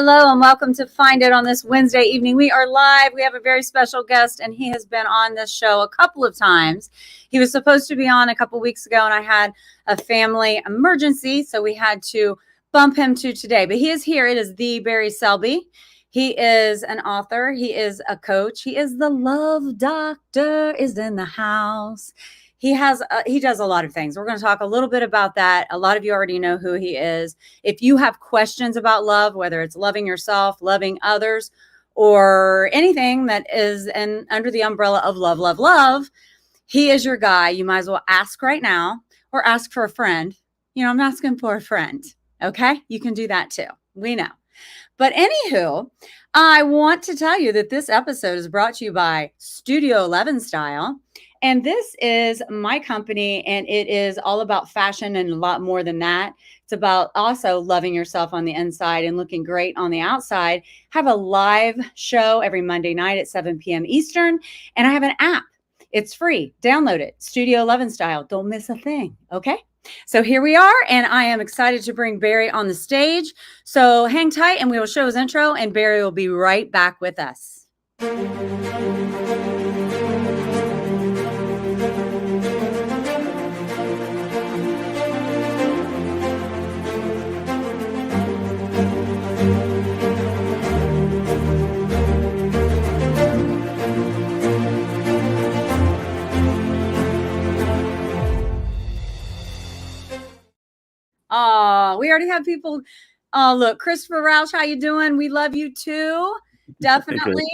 Hello and welcome to Find It on this Wednesday evening. We are live. We have a very special guest, and he has been on this show a couple of times. He was supposed to be on a couple weeks ago, and I had a family emergency, so we had to bump him to today. But he is here. It is the Barry Selby. He is an author. He is a coach. He is the love doctor, is in the house. He does a lot of things. We're going to talk a little bit about that. A lot of you already know who he is. If you have questions about love, whether it's loving yourself, loving others, or anything that is under the umbrella of love, love, love, he is your guy. You might as well ask right now or ask for a friend. You know, I'm asking for a friend. Okay. You can do that too. We know. But anywho, I want to tell you that this episode is brought to you by Studio 11 Style. And this is my company, and it is all about fashion and a lot more than that. It's about also loving yourself on the inside and looking great on the outside. Have a live show every Monday night at 7 p.m. Eastern, and I have an app. It's free. Download it. Studio 11 Style. Don't miss a thing, okay? So here we are, and I am excited to bring Barry on the stage. So hang tight, and we will show his intro, and Barry will be right back with us. Oh, we already have people. Oh, look, Christopher Roush, how you doing? We love you too. Definitely.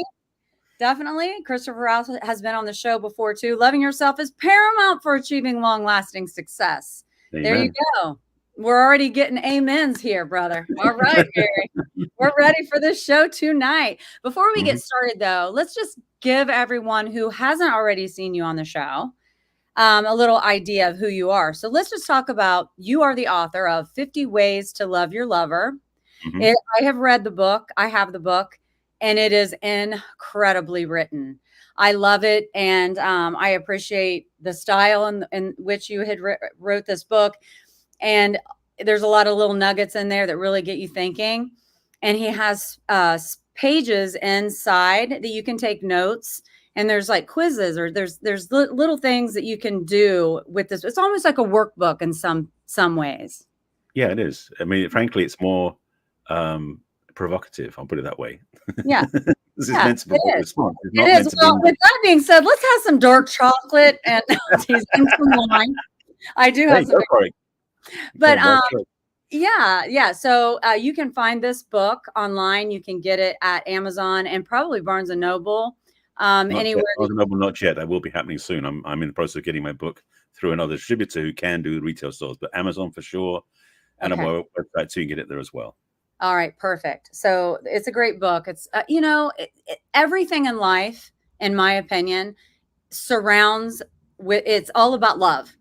Definitely. Christopher Roush has been on the show before too. Loving yourself is paramount for achieving long-lasting success. Amen. There you go. We're already getting amens here, brother. All right, Gary. We're ready for this show tonight. Before we get started, though, let's just give everyone who hasn't already seen you on the show a little idea of who you are. So let's just talk about, you are the author of 50 Ways to Love Your Lover. I have read the book. I have the book, and it is incredibly written. I love it, and I appreciate the style in which you had wrote this book. And there's a lot of little nuggets in there that really get you thinking. And he has pages inside that you can take notes. And there's like quizzes, or there's little things that you can do with this. It's almost like a workbook in some ways. Yeah, it is. I mean, frankly, it's more provocative. I'll put it that way. Yeah. This is meant to be a response. It is. Well, with that being said, let's have some dark chocolate and some wine. I do have some. But yeah. So you can find this book online. You can get it at Amazon and probably Barnes and Noble. Anywhere. Not yet. That will be happening soon. I'm in the process of getting my book through another distributor who can do the retail stores, but Amazon for sure, and on my website too, you can get it there as well. All right, perfect. So it's a great book. It's everything in life, in my opinion, surrounds with. It's all about love.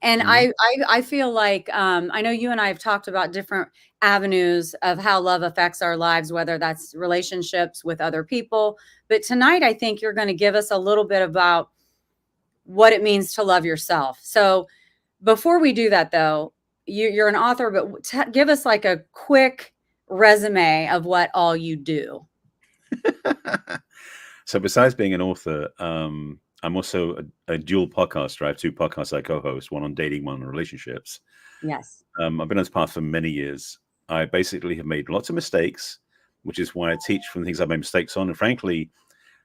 And I feel like I know you and I have talked about different avenues of how love affects our lives, whether that's relationships with other people. But tonight, I think you're going to give us a little bit about what it means to love yourself. So before we do that, though, you're an author, but give us like a quick resume of what all you do. So besides being an author, I'm also a dual podcaster. I have two podcasts I co-host, one on dating, one on relationships. Yes. I've been on this path for many years. I basically have made lots of mistakes, which is why I teach from things I've made mistakes on. And frankly,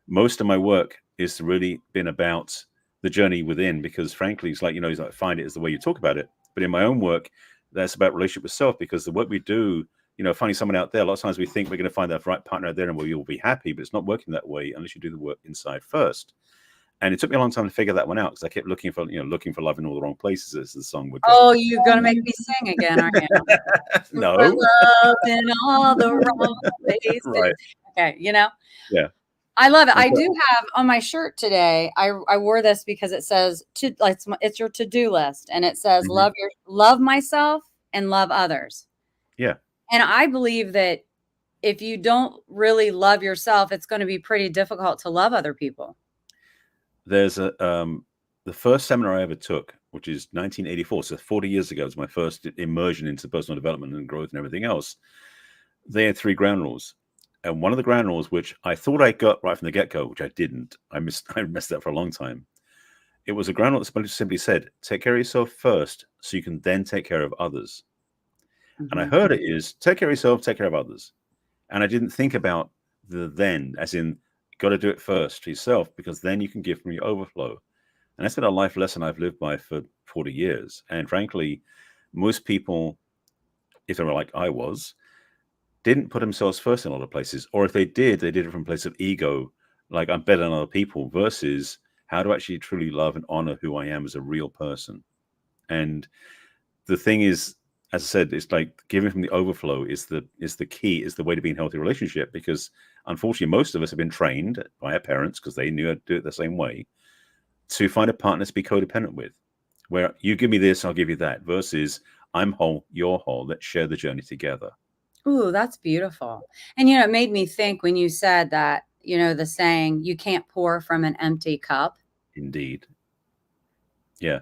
most of my work is really been about the journey within, because frankly, it's like, find it is the way you talk about it. But in my own work, that's about relationship with self, because the work we do, finding someone out there, a lot of times we think we're going to find that right partner out there and we'll be happy, but it's not working that way unless you do the work inside first. And it took me a long time to figure that one out, because I kept looking for love in all the wrong places, as the song would go. Oh, you're going to make me sing again, aren't you? No. For love in all the wrong places. Right. Okay, Yeah. I love it. I do have on my shirt today, I wore this because it says, it's your to-do list. And it says, love myself and love others. Yeah. And I believe that if you don't really love yourself, it's going to be pretty difficult to love other people. There's the first seminar I ever took, which is 1984, so 40 years ago, was my first immersion into personal development and growth and everything else. they had 3 ground rules. And one of the ground rules, which I thought I got right from the get-go, which I didn't, I messed that for a long time. It was a ground rule that simply said, take care of yourself first so you can then take care of others. And I Mm-hmm. heard it is take care of yourself, take care of others. And I didn't think about the then, as in, got to do it first for yourself, because then you can give from your overflow. And that's been a life lesson I've lived by for 40 years. And frankly, most people, if they were like I was, didn't put themselves first in a lot of places. Or if they did it from a place of ego, like I'm better than other people, versus how to actually truly love and honor who I am as a real person. And the thing is, as I said, it's like giving from the overflow is the key, is the way to be in a healthy relationship. Because unfortunately, most of us have been trained by our parents, because they knew how to do it the same way, to find a partner to be codependent with, where you give me this, I'll give you that, versus I'm whole, you're whole. Let's share the journey together. Ooh, that's beautiful. And, it made me think when you said that, the saying, you can't pour from an empty cup. Indeed. Yeah.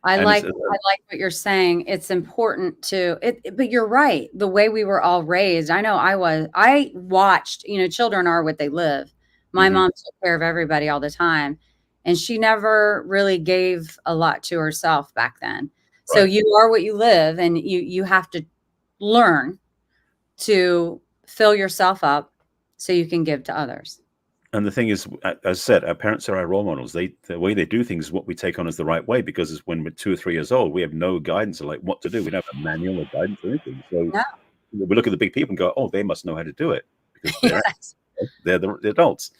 I And it's like I like what you're saying. It's important to but you're right. The way we were all raised, I know I watched, children are what they live. My mhm. mom took care of everybody all the time, and she never really gave a lot to herself back then. So Right. you are what you live, and you have to learn to fill yourself up so you can give to others. And the thing is, as I said, our parents are our role models. The way they do things is what we take on as the right way, because it's when we're 2 or 3 years old, we have no guidance of like what to do. We don't have a manual or guidance or anything. So No. we look at the big people and go, "Oh, they must know how to do it because Yes. they're the adults."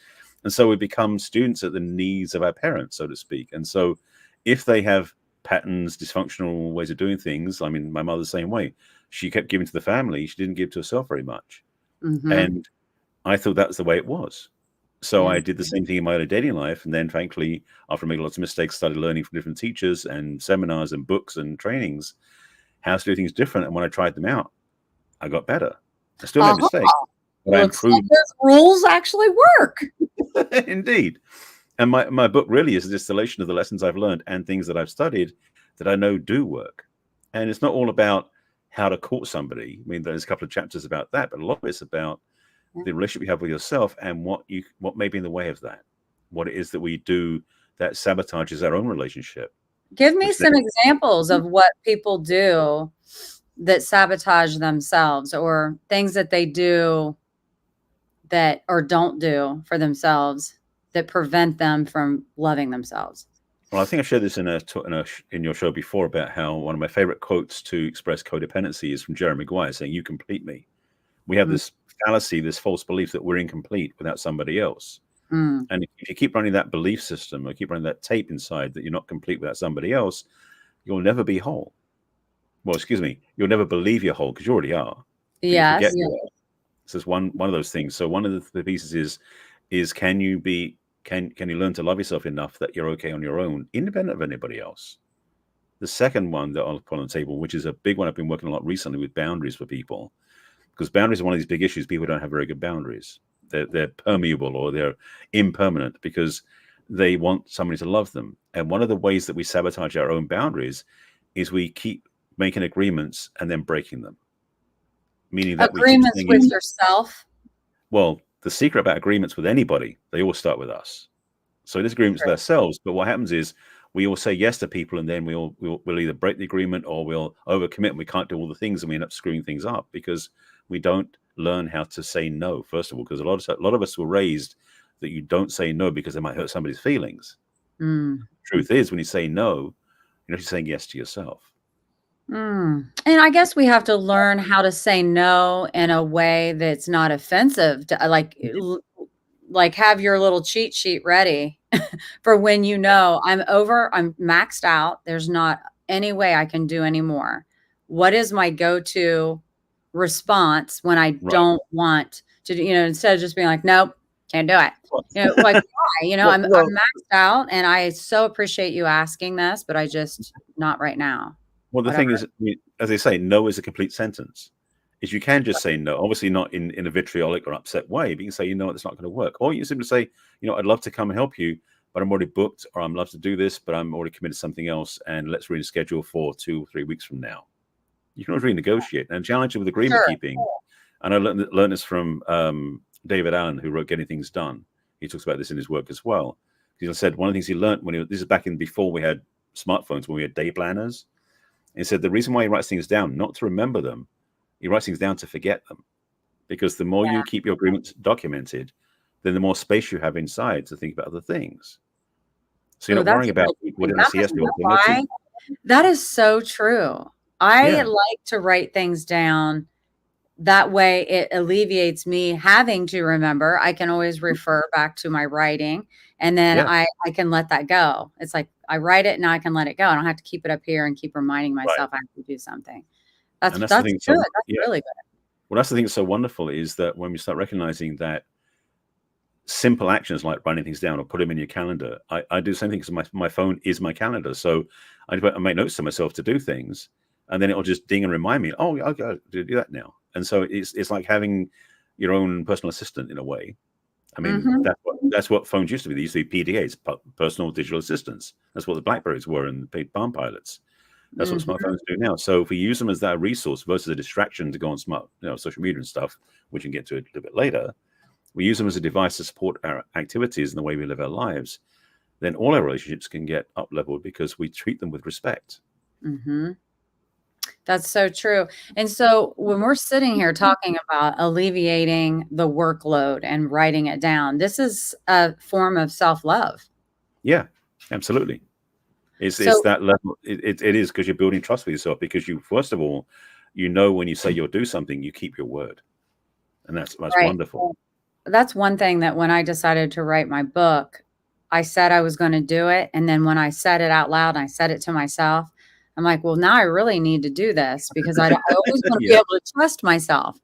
And so we become students at the needs of our parents, so to speak. And so if they have patterns, dysfunctional ways of doing things, I mean, my mother's the same way. She kept giving to the family. She didn't give to herself very much. Mhm. And I thought that was the way it was. So Yeah. I did the same thing in my early dating life. And then, frankly, after making lots of mistakes, started learning from different teachers and seminars and books and trainings how to do things different. And when I tried them out, I got better. I still made Uh-huh. mistakes, but I Looks like improved. those rules actually work. Indeed. And my book really is a distillation of the lessons I've learned and things that I've studied that I know do work. And it's not all about how to court somebody. I mean, there's a couple of chapters about that, but a lot of it's about Yeah. the relationship you have with yourself and what may be in the way of that, what it is that we do that sabotages our own relationship, Give me which some then examples of what people do that sabotage themselves, or things that they do that or don't do for themselves that prevent them from loving themselves. well, I think I shared this in your show before about how one of my favorite quotes to express codependency is from Jerry Maguire saying, "You complete me." We have Mm, this fallacy, this false belief that we're incomplete without somebody else. mm. And if you keep running that belief system or keep running that tape inside that you're not complete without somebody else, you'll never be whole. Well, excuse me, you'll never believe you're whole because you already are, but you forget Yes. you are. So it's one of those things. So one of the pieces is can you learn to love yourself enough that you're okay on your own, independent of anybody else? The second one that I'll put on the table, which is a big one I've been working a lot recently with boundaries for people, because boundaries are one of these big issues. People don't have very good boundaries. They're permeable or they're impermanent because they want somebody to love them. And one of the ways that we sabotage our own boundaries is we keep making agreements and then breaking them. Meaning that we keep Agreements saying, with yourself. well, the secret about agreements with anybody, they all start with us. So there's agreements with True. ourselves, but what happens is we all say yes to people, and then we'll either break the agreement or we'll overcommit, and we can't do all the things, and we end up screwing things up because we don't learn how to say no. First of all, because a lot of us were raised that you don't say no because they might hurt somebody's feelings. Mm. Truth is, when you say no, you're actually saying yes to yourself. Mm. And I guess we have to learn how to say no in a way that's not offensive to like have your little cheat sheet ready for when I'm maxed out. There's not any way I can do anymore. What is my go-to response when I Right. don't want to do, instead of just being like, nope, can't do it. Like why? Well, I'm well, maxed out and I so appreciate you asking this, but I just not right now. well, the Whatever. thing is, as they say, no is a complete sentence. Is you can just say no, obviously not in a vitriolic or upset way, but you can say, you know what, it's not going to work. Or you simply say, I'd love to come and help you, but I'm already booked, or I'd love to do this, but I'm already committed to something else, and let's reschedule for 2 or 3 weeks from now. You can always renegotiate and challenge it with agreement Sure. keeping. And I learned this from David Allen, who wrote Getting Things Done. He talks about this in his work as well. He said one of the things he learned this is back in before we had smartphones, when we had day planners. He said the reason why he writes things down, not to remember them, he writes things down to forget them. Because the more you keep your agreements documented, then the more space you have inside to think about other things. So you're not worrying about what did I say yesterday? Why? That is so true. I like to write things down. That way it alleviates me having to remember. I can always refer back to my writing, and then I can let that go. It's like I write it, now I can let it go. I don't have to keep it up here and keep reminding myself I have to do something. That's good. That's really good. Well, that's the thing that's so wonderful, is that when we start recognizing that simple actions like writing things down or put them in your calendar, I do the same thing because my phone is my calendar. So I make notes to myself to do things, and then it'll just ding and remind me, oh, I got to do that now. And so it's like having your own personal assistant in a way. I mean, that's what phones used to be. They used to be PDAs, personal digital assistants. That's what the Blackberries were and the Palm Pilots. That's what smartphones do now. So if we use them as that resource versus a distraction to go on social media and stuff, which we can get to a little bit later, we use them as a device to support our activities and the way we live our lives, then all our relationships can get up-leveled because we treat them with respect. That's so true. And so when we're sitting here talking about alleviating the workload and writing it down, this is a form of self-love. Yeah, absolutely. It's that level. It is, because you're building trust with yourself, because you, first of all, when you say you'll do something, you keep your word. And that's wonderful. That's one thing that when I decided to write my book, I said I was going to do it. And then when I said it out loud, I said it to myself, I'm like, well, now I really need to do this, because I always want to be able to trust myself.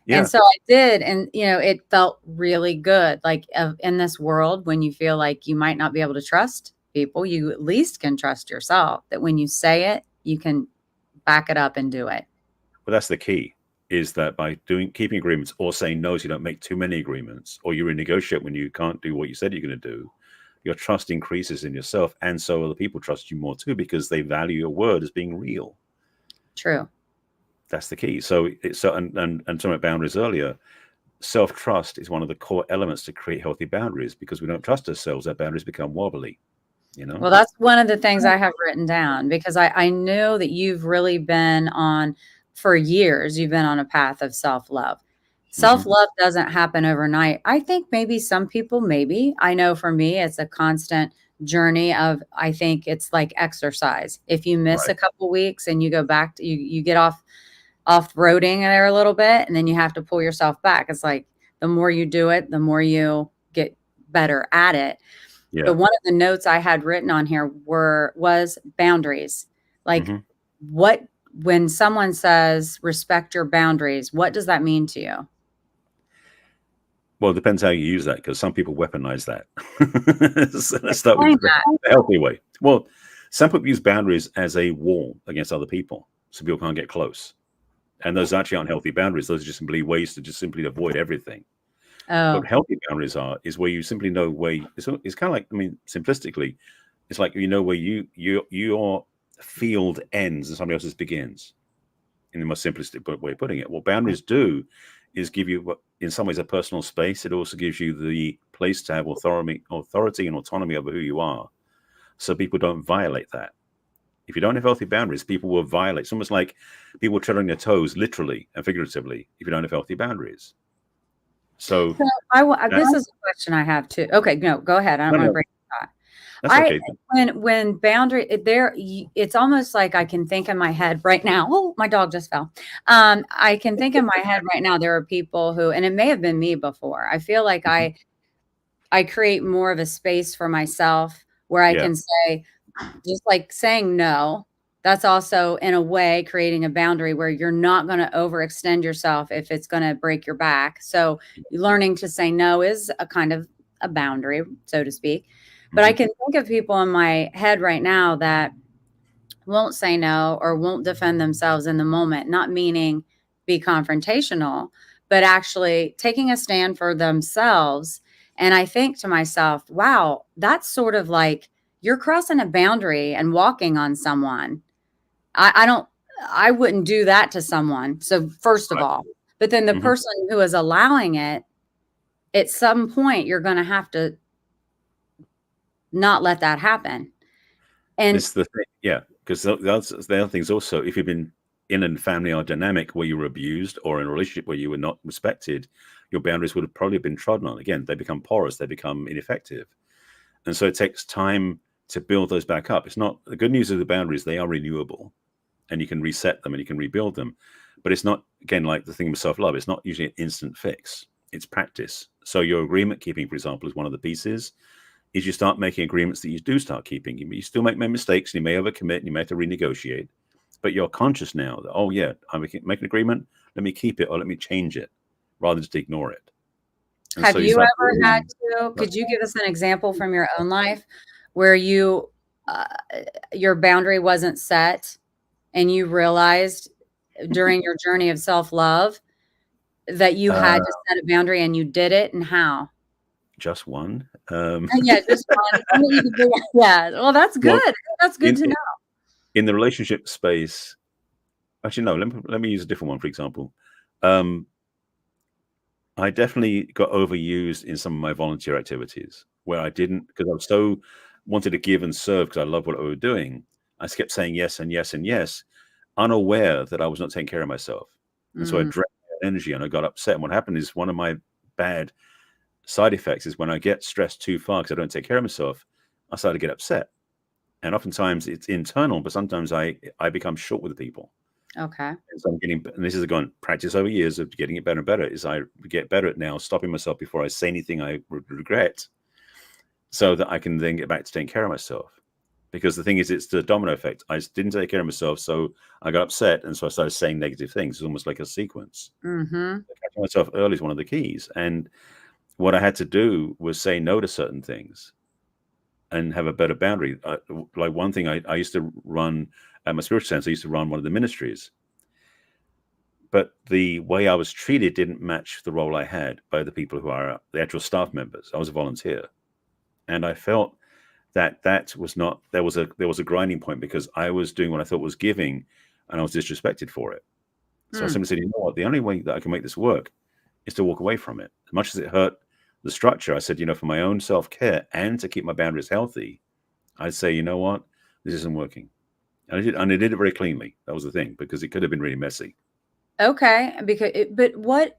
And so I did. And, it felt really good. Like in this world, when you feel like you might not be able to trust people, you at least can trust yourself, that when you say it, you can back it up and do it. But that's the key, is that by keeping agreements or saying no, so you don't make too many agreements, or you renegotiate when you can't do what you said you're going to do, your trust increases in yourself, and so other people trust you more too, because they value your word as being real. True. That's the key. So and talking about boundaries earlier, self-trust is one of the core elements to create healthy boundaries, because we don't trust ourselves, our boundaries become wobbly. Well, that's one of the things I have written down, because I know that you've really been for years, you've been on a path of self-love. Self-love doesn't happen overnight. I think maybe some people, I know for me, it's a constant journey of, I think it's like exercise. If you miss a couple weeks and you go back to, you get off roading there a little bit, and then you have to pull yourself back. It's like, the more you do it, the more you get better at it. Yeah. But one of the notes I had written on here was boundaries. Like when someone says respect your boundaries, what does that mean to you? Well, it depends how you use that, because some people weaponize that. So let's start with the healthy way. Well, some people use boundaries as a wall against other people, so people can't get close. And those actually aren't healthy boundaries. Those are just simply ways to just simply avoid everything. But healthy boundaries is where you simply know where it's kind of like, simplistically, it's like where your field ends and somebody else's begins, in the most simplistic way of putting it. What boundaries do is give you, in some ways, a personal space. It also gives you the place to have authority and autonomy over who you are, so people don't violate that. If you don't have healthy boundaries, people will violate. It's almost like people tread on your toes, literally and figuratively, if you don't have healthy boundaries. So this is a question I have too. Okay, no, go ahead. I don't want to break that. That's okay. When boundary it's almost like I can think in my head right now. Oh, my dog just fell. I can think in my head right now. There are people who, and it may have been me before, I feel like I create more of a space for myself where I can say, just like saying no. That's also, in a way, creating a boundary where you're not going to overextend yourself if it's going to break your back. So learning to say no is a kind of a boundary, so to speak. But I can think of people in my head right now that won't say no or won't defend themselves in the moment, not meaning be confrontational, but actually taking a stand for themselves. And I think to myself, wow, that's sort of like you're crossing a boundary and walking on someone. I don't, I wouldn't do that to someone. So first of Right. all, but then the Hmm. person who is allowing it, at some point, you're going to have to not let that happen. And This is the thing, yeah, because the other thing is also if you've been in a family or dynamic where you were abused or in a relationship where you were not respected, your boundaries would have probably been trodden on. Again, they become porous, they become ineffective. And so it takes time to build those back up. It's not the good news of the boundaries, they are renewable and you can reset them and you can rebuild them. But it's not, again, like the thing with self love, it's not usually an instant fix, it's practice. So your agreement keeping, for example, is one of the pieces. Is you start making agreements that you do start keeping. You still make mistakes and you may overcommit and you may have to renegotiate, but you're conscious now that, oh, yeah, I make an agreement, let me keep it or let me change it rather than just ignore it. And have so you you start ever had building. to, could you give us an example from your own life where uh, your boundary wasn't set and you realized during your journey of self love that you Uh, had to set a boundary and you did it, and how? just one. Yeah, just one that you could do. Yeah. Well, that's Well, good. That's good in to know. in the relationship space, actually, no. Let me use a different one. For example, um, I definitely got overused in some of my volunteer activities where I didn't because I was so wanted to give and serve because I love what I was doing. I kept saying yes and yes and yes, unaware that I was not taking care of myself, and so I Mm, drained that energy and I got upset. And what happened is one of my bad side effects is when I get stressed too far because I don't take care of myself, I start to get upset. And oftentimes it's internal, but sometimes I become short with the people. okay. And so I'm getting, and this is going practice over years of getting it better and better. Is I get better at now stopping myself before I say anything I regret, so that I can then get back to taking care of myself. Because the thing is, it's the domino effect. I didn't take care of myself, so I got upset, and so I started saying negative things. It's almost like a sequence. Mm-hmm. Catching myself early is one of the keys. And what I had to do was say no to certain things and have a better boundary. Like one thing, I used to run at my spiritual sense. I used to run one of the ministries, but the way I was treated didn't match the role I had by the people who are the actual staff members. I was a volunteer, and I felt that that was not there was a grinding point because I was doing what I thought was giving, and I was disrespected for it. So I Hmm. simply said, you know what, the only way that I can make this work is to walk away from it. As much as it hurt the structure, I said, for my own self care and to keep my boundaries healthy, I'd say, you know what, this isn't working. And I did it very cleanly. That was the thing because it could have been really messy. Okay. But what,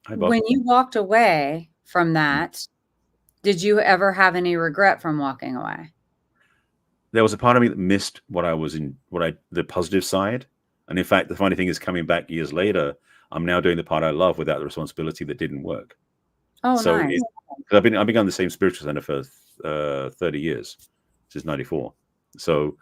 Hi, Bob. when you walked away from Mm. that, did you ever have any regret from walking away? There was a part of me that missed the positive side. And in fact, the funny thing is, coming back years later, I'm now doing the part I love without the responsibility that didn't work. Oh, So nice. 'cause I've been on the same spiritual center for 30 years since '94. So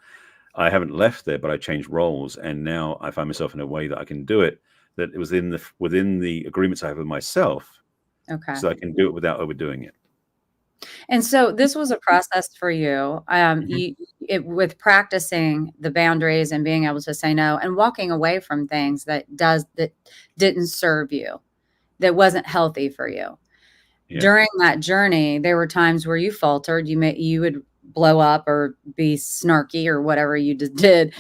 I haven't left there, but I changed roles, and now I find myself in a way that I can do it. That it was within the agreements I have with myself, Okay. so I can do it without overdoing it. And so this was a process for you. Mhm. With practicing the boundaries and being able to say no and walking away from things that didn't serve you, that wasn't healthy for you. Yeah, During that journey, there were times where you faltered, you would blow up or be snarky or whatever you just did.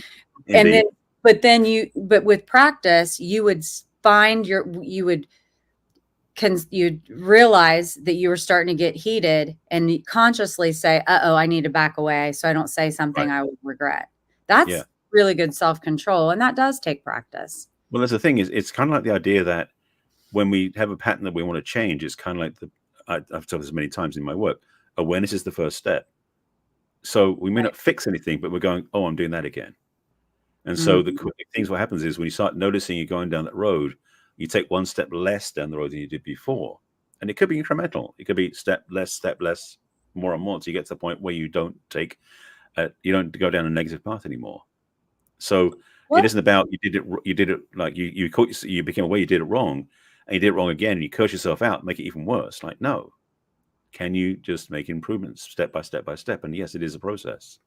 And then indeed. but with practice, you would find you'd realize that you were starting to get heated and you consciously say, "Uh-oh, I need to back away so I don't say something Right. I would regret." Yeah. That's really good self-control, and that does take practice. Well, that's the thing is, it's kind of like the idea that when we have a pattern that we want to change, it's kind of like I've told this many times in my work. Awareness is the first step. So we may Right. not fix anything, but we're going, oh, I'm doing that again. And so the Mhm. quick things, what happens is when you start noticing you're going down that road, you take one step less down the road than you did before. And it could be incremental. It could be step less, more and more until you get to the point where you don't go down a negative path anymore. So it What isn't about you did it like you became aware you did it wrong, and you did it wrong again, and you curse yourself out, make it even worse. Like, no, can you just make improvements step by step by step? And yes, it is a process.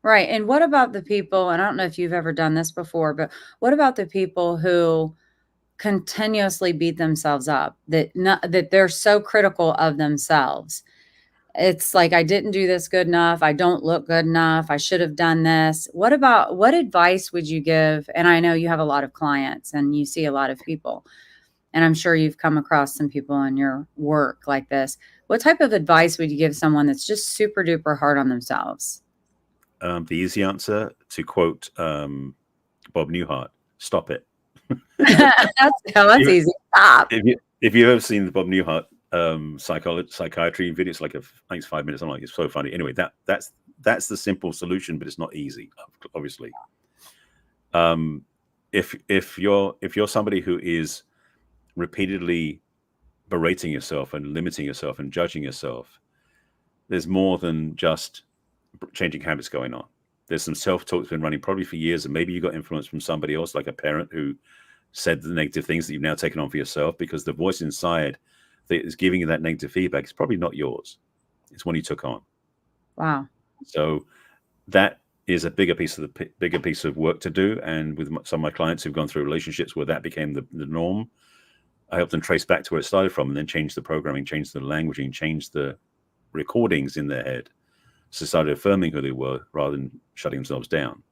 Right, and what about the people, and I don't know if you've ever done this before, but what about the people who continuously beat themselves up, that they're so critical of themselves? it's like, I didn't do this good enough. I don't look good enough. I should have done this. What advice would you give? And I know you have a lot of clients and you see a lot of people, and I'm sure you've come across some people in your work like this. What type of advice would you give someone that's just super duper hard on themselves? The easy answer, to quote Bob Newhart, stop it. That's If, easy. Stop. if you've ever seen the Bob Newhart psychiatry video, it's like I think it's 5 minutes. I'm like, it's so funny. Anyway, that's the simple solution, but it's not easy, obviously. If you're somebody who is repeatedly berating yourself and limiting yourself and judging yourself, there's more than just changing habits going on. There's some self-talk that's been running probably for years, and maybe you got influence from somebody else, like a parent who said the negative things that you've now taken on for yourself, because the voice inside that is giving you that negative feedback is probably not yours. It's one you took on. Wow. So that is a bigger piece of work to do. And with some of my clients who've gone through relationships where that became the norm, I help them trace back to where it started from, and then change the programming, change the languaging, change the recordings in their head, so started affirming who they were rather than shutting themselves down.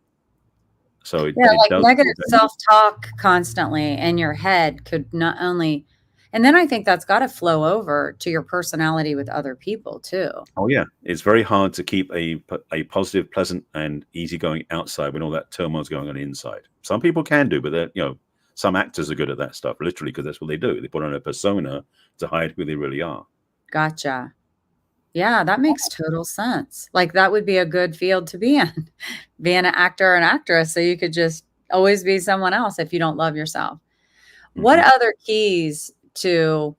So it Like does. negative self-talk constantly in your head could not only, and then I think that's got to flow over to your personality with other people too. Oh yeah, it's very hard to keep a positive, pleasant, and easygoing outside when all that turmoil is going on inside. Some people can do, but some actors are good at that stuff, literally, because that's what they do. They put on a persona to hide who they really are. Gotcha. Yeah, that makes total sense. Like that would be a good field to be in, being an actor or an actress. So you could just always be someone else if you don't love yourself. What other keys to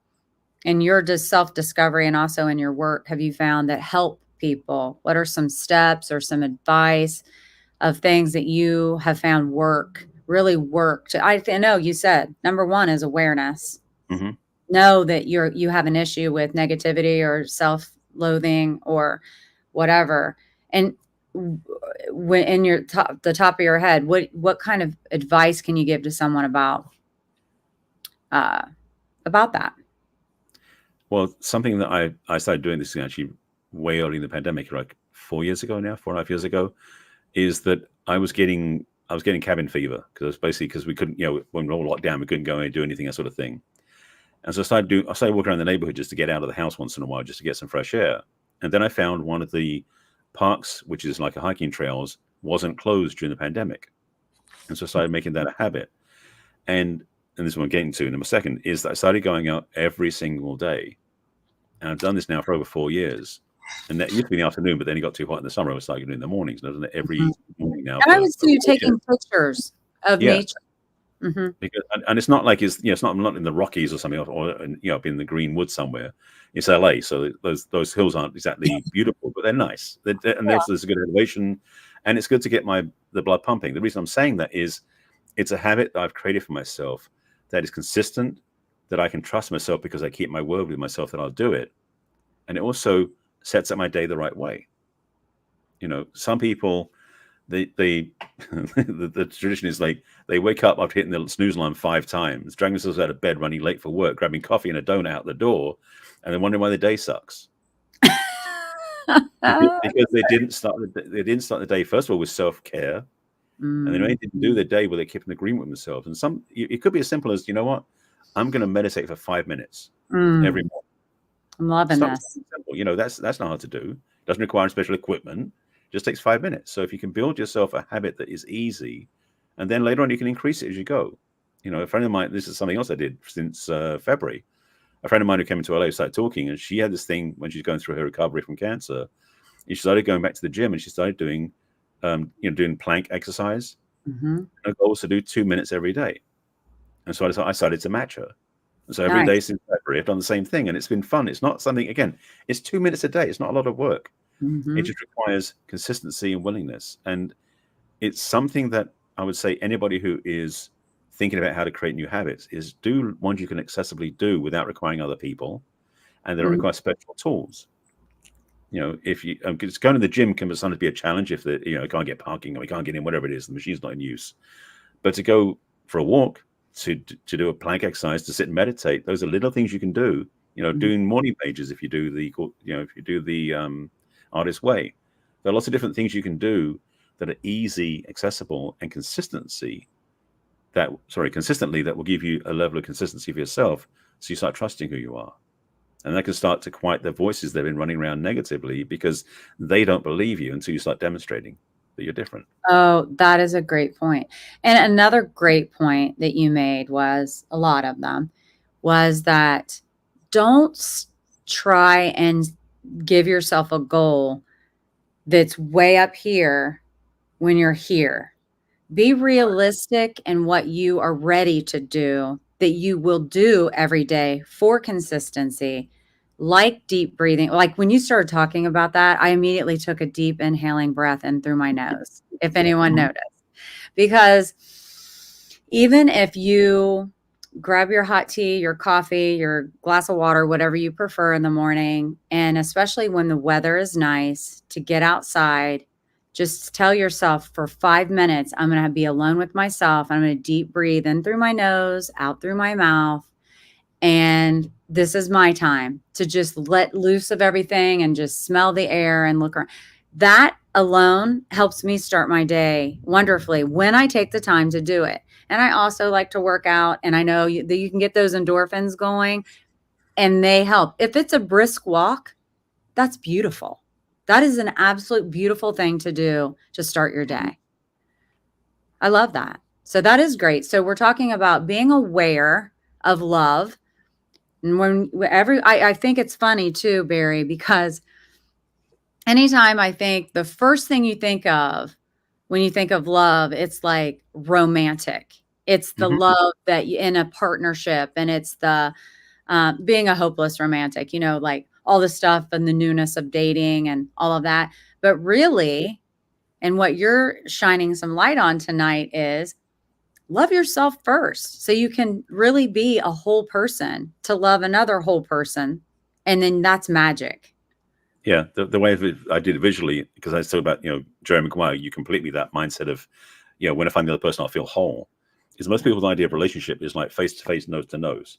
in your just self-discovery and also in your work have you found that help people? What are some steps or some advice of things that you have found really work? I know you said number one is awareness. Mm-hmm. Know that you have an issue with negativity or self-loathing or whatever. And when in the top of your head, what kind of advice can you give to someone about that? Well, something that I started doing this actually way early in the pandemic, like 4.5 years ago, is that I was getting cabin fever, because we couldn't, when we were all locked down, we couldn't go and do anything, that sort of thing. And so I started walking around the neighborhood just to get out of the house once in a while, just to get some fresh air. And then I found one of the parks, which is like a hiking trails, wasn't closed during the pandemic. And so I started making that a habit. And this is what I'm getting to in a second, is that I started going out every single day. And I've done this now for over 4 years. And that used to be in the afternoon, but then it got too hot in the summer. I was starting doing it in the mornings, and I've done it every morning now. And I would see you taking pictures of nature. Mm-hmm. Because, and it's not like I'm not in the Rockies or something, or up in the green woods somewhere. It's LA, so those hills aren't exactly beautiful, but they're nice. There's a good elevation, and it's good to get the blood pumping. The reason I'm saying that is, it's a habit that I've created for myself that is consistent, that I can trust myself because I keep my word with myself that I'll do it, and it also sets up my day the right way. Some people, the tradition is like they wake up after hitting the snooze alarm 5 times, dragging themselves out of bed, running late for work, grabbing coffee and a donut out the door, and then wondering why the day sucks. because they didn't start the day, first of all, with self-care, and they didn't do the day where they kept in agreement with themselves. And it could be as simple as, I'm going to meditate for 5 minutes every morning. I'm loving this. Simple. That's not hard to do. Doesn't require special equipment. Just takes 5 minutes. So if you can build yourself a habit that is easy, and then later on you can increase it as you go. A friend of mine, this is something else I did since February. A friend of mine who came into LA started talking, and she had this thing when she's going through her recovery from cancer. And she started going back to the gym, and she started doing, doing plank exercise. Mm-hmm. Her goal was to do 2 minutes every day. And so I started to match her. And so every day since February, I've done the same thing, and it's been fun. It's not something, again, it's 2 minutes a day. It's not a lot of work. Mm-hmm. It just requires consistency and willingness. And it's something that I would say anybody who is thinking about how to create new habits is do ones you can accessibly do without requiring other people, and they don't require special tools. If you because going to the gym can sometimes be a challenge if I can't get parking or we can't get in, whatever it is, the machine's not in use. But to go for a walk, to do a plank exercise, to sit and meditate, those are little things you can do doing morning pages if you do the artist way. There are lots of different things you can do that are easy, accessible, and consistently that will give you a level of consistency for yourself, so you start trusting who you are. And that can start to quiet the voices that have been running around negatively because they don't believe you until you start demonstrating that you're different. Oh, that is a great point. And another great point that you made was a lot of them was that don't try and give yourself a goal that's way up here when you're here. Be realistic in what you are ready to do, that you will do every day for consistency, like deep breathing. Like when you started talking about that, I immediately took a deep inhaling breath in through my nose, if anyone noticed. Because even if you grab your hot tea, your coffee, your glass of water, whatever you prefer in the morning, and especially when the weather is nice, to get outside, just tell yourself for 5 minutes, I'm going to be alone with myself. I'm going to deep breathe in through my nose, out through my mouth. And this is my time to just let loose of everything and just smell the air and look around. That alone helps me start my day wonderfully when I take the time to do it. And I also like to work out, and I know that you can get those endorphins going, and they help. If it's a brisk walk, that's beautiful. That is an absolute beautiful thing to do to start your day. I love that. So that is great. So we're talking about being aware of love. And I think it's funny too, Barry, because anytime I think the first thing you think of when you think of love, it's like romantic. It's the love that you in a partnership, and it's the being a hopeless romantic, like all the stuff and the newness of dating and all of that. But really, and what you're shining some light on tonight is love yourself first so you can really be a whole person to love another whole person. And then that's magic. Yeah, the way I did it visually, because I talk about, Jerry Maguire, you complete me that mindset of, when I find the other person, I'll feel whole. Because most people's idea of relationship is like face to face, nose to nose.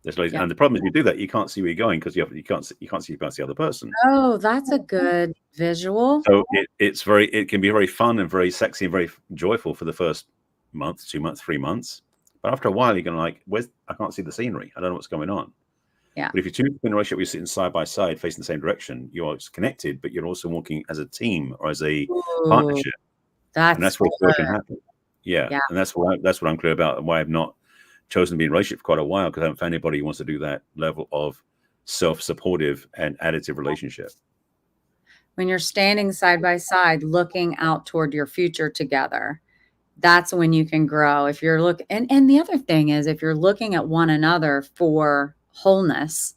Yeah. And the problem is, you do that, you can't see where you're going because you can't see past the other person. Oh, that's a good visual. So it can be very fun and very sexy and very joyful for the first month, 2 months, 3 months. But after a while, you're going to like, I can't see the scenery. I don't know what's going on. Yeah. But if you're two in a relationship, you're sitting side by side, facing the same direction, you're connected, but you're also walking as a team or as a partnership. And that's where growth can happen. Yeah. And that's what I'm clear about, and why I've not chosen to be in a relationship for quite a while, because I haven't found anybody who wants to do that level of self-supportive and additive relationship. When you're standing side by side, looking out toward your future together, that's when you can grow. If you're and the other thing is, if you're looking at one another for wholeness,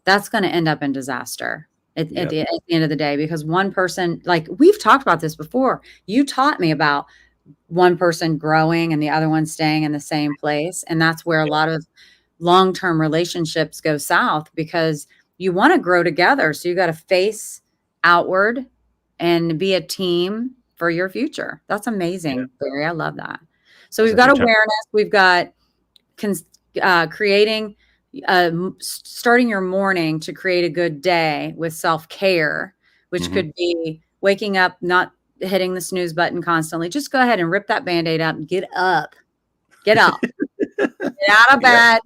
that's going to end up in disaster at the end of the day, because one person, like we've talked about this before, you taught me about one person growing and the other one staying in the same place. And that's where a lot of long-term relationships go south, because you want to grow together. So you got to face outward and be a team for your future. That's amazing, Barry. I love that. So we've got awareness. We've got creating, starting your morning to create a good day with self-care, which could be waking up, not hitting the snooze button constantly. Just go ahead and rip that Band-Aid up and get up, get out of bed,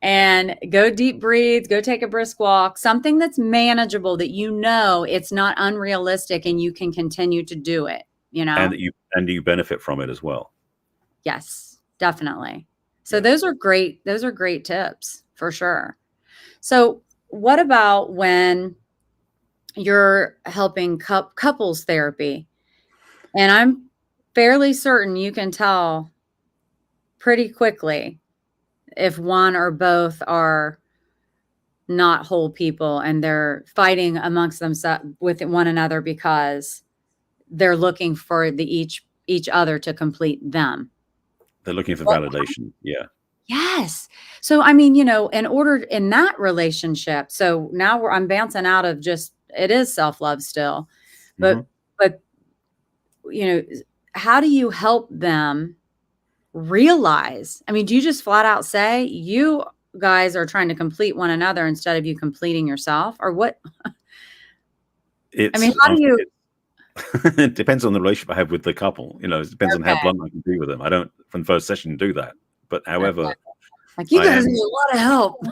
and go deep breathe, go take a brisk walk, something that's manageable, that it's not unrealistic and you can continue to do it, And you benefit from it as well. Yes, definitely. So those are great tips for sure. So what about when you're helping couples therapy? And I'm fairly certain you can tell pretty quickly if one or both are not whole people and they're fighting amongst themselves with one another because they're looking for each other to complete them. They're looking for validation. Yeah. Yes. So, I mean, in that relationship, so now I'm bouncing out of it is self-love still, but how do you help them realize? I mean, do you just flat out say, you guys are trying to complete one another instead of you completing yourself, or what? I mean, how do you? It depends on the relationship I have with the couple. You know, it depends on how Okay. blunt I can be with them. I don't from the first session do that. But however, Like, you I guys am. need a lot of help.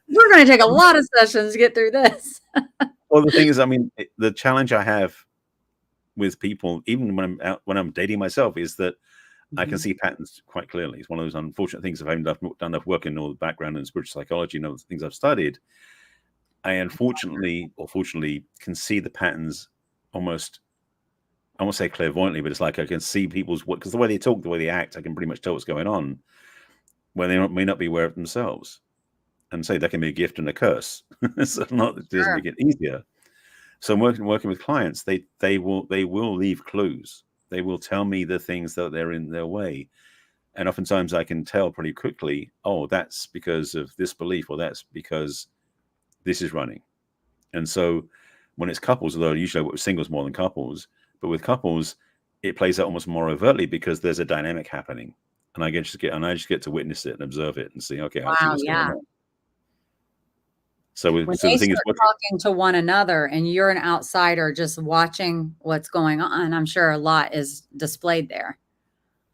We're going to take a lot of sessions to get through this. Well, the thing is, I mean, the challenge I have with people, even when I'm out, when I'm dating myself, is that I can see patterns quite clearly. It's one of those unfortunate things of having done enough work in all the background in spiritual psychology and all the things I've studied. I unfortunately or fortunately can see the patterns almost, I won't say clairvoyantly, but it's like I can see people's, because the way they talk, the way they act, I can pretty much tell what's going on when they may not be aware of themselves. And say that can be a gift and a curse. So it doesn't make it easier. So I'm working with clients, they will leave clues. They will tell me the things that they're in their way. And oftentimes I can tell pretty quickly, oh, that's because of this belief, or that's because this is running. And so when it's couples, although usually I work with singles more than couples, but with couples, it plays out almost more overtly because there's a dynamic happening. And I just get to witness it and observe it and see, okay, I see Wow, what's yeah. going on. So When the they thing is, start talking to one another and you're an outsider just watching what's going on, I'm sure a lot is displayed there.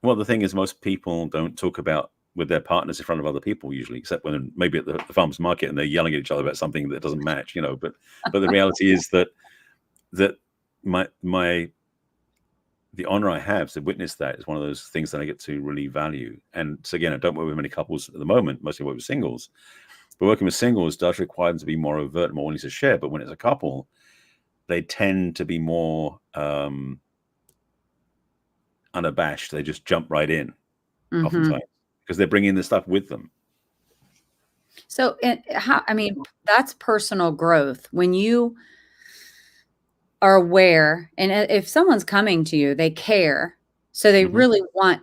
well, the thing is, most people don't talk about with their partners in front of other people usually, except when maybe at the farmers market and they're yelling at each other about something that doesn't match, you know. But the reality is that my the honor I have to witness that is one of those things that I get to really value. And so again, I don't work with many couples at the moment, mostly work with singles. But working with singles does require them to be more overt, more willing to share. But when it's a couple, they tend to be more unabashed. They just jump right in, oftentimes, because they're bringing the stuff with them. So, I mean, that's personal growth. When you are aware, and if someone's coming to you, they care. So they really want,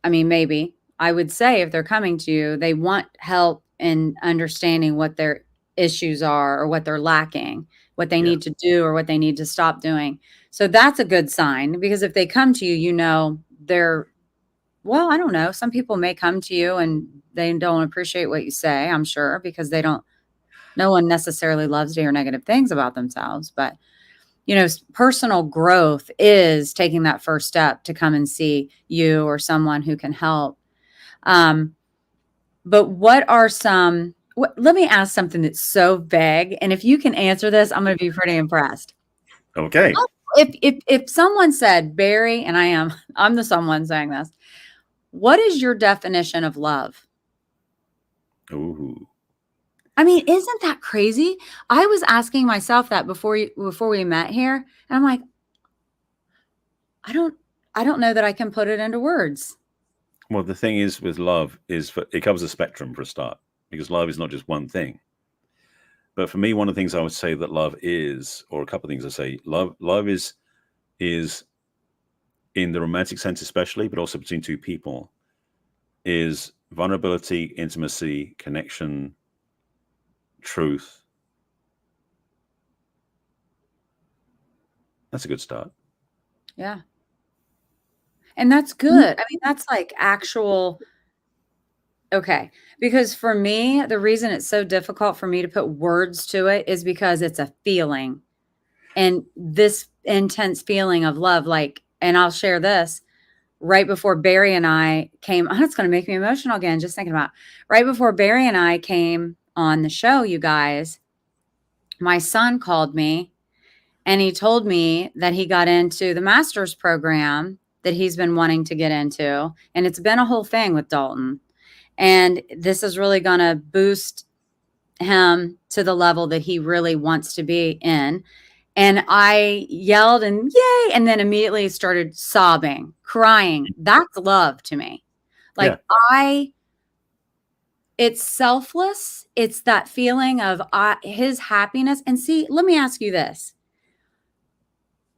I mean, maybe I would say if they're coming to you, they want help in understanding what their issues are or what they're lacking, what they need to do or what they need to stop doing. So that's a good sign, because if they come to you, you know, well, I don't know. Some people may come to you and they don't appreciate what you say, I'm sure, because no one necessarily loves to hear negative things about themselves. But, you know, personal growth is taking that first step to come and see you or someone who can help. But what are let me ask something that's so vague. And if you can answer this, I'm going to be pretty impressed. Okay. If someone said, Barry, and I'm the someone saying this, what is your definition of love? Ooh. I mean, isn't that crazy? I was asking myself that before we met here, and I'm like, I don't know that I can put it into words. Well, the thing is with love is it covers a spectrum for a start, because love is not just one thing. But for me, one of the things I would say that love is, or a couple of things I say, love is in the romantic sense especially, but also between two people, is vulnerability, intimacy, connection, truth. That's a good start. Yeah. And that's good. I mean, that's like actual. Okay. Because for me, the reason it's so difficult for me to put words to it is because it's a feeling. And this intense feeling of love, like, and I'll share this. Right before Barry and I came, oh, it's going to make me emotional again, just thinking about right before Barry and I came on the show, you guys, my son called me and he told me that he got into the master's program that he's been wanting to get into. And it's been a whole thing with Dalton. And this is really going to boost him to the level that he really wants to be in. And I yelled and yay, and then immediately started sobbing, crying. That's love to me. Like it's selfless. It's that feeling of his happiness. And see, let me ask you this.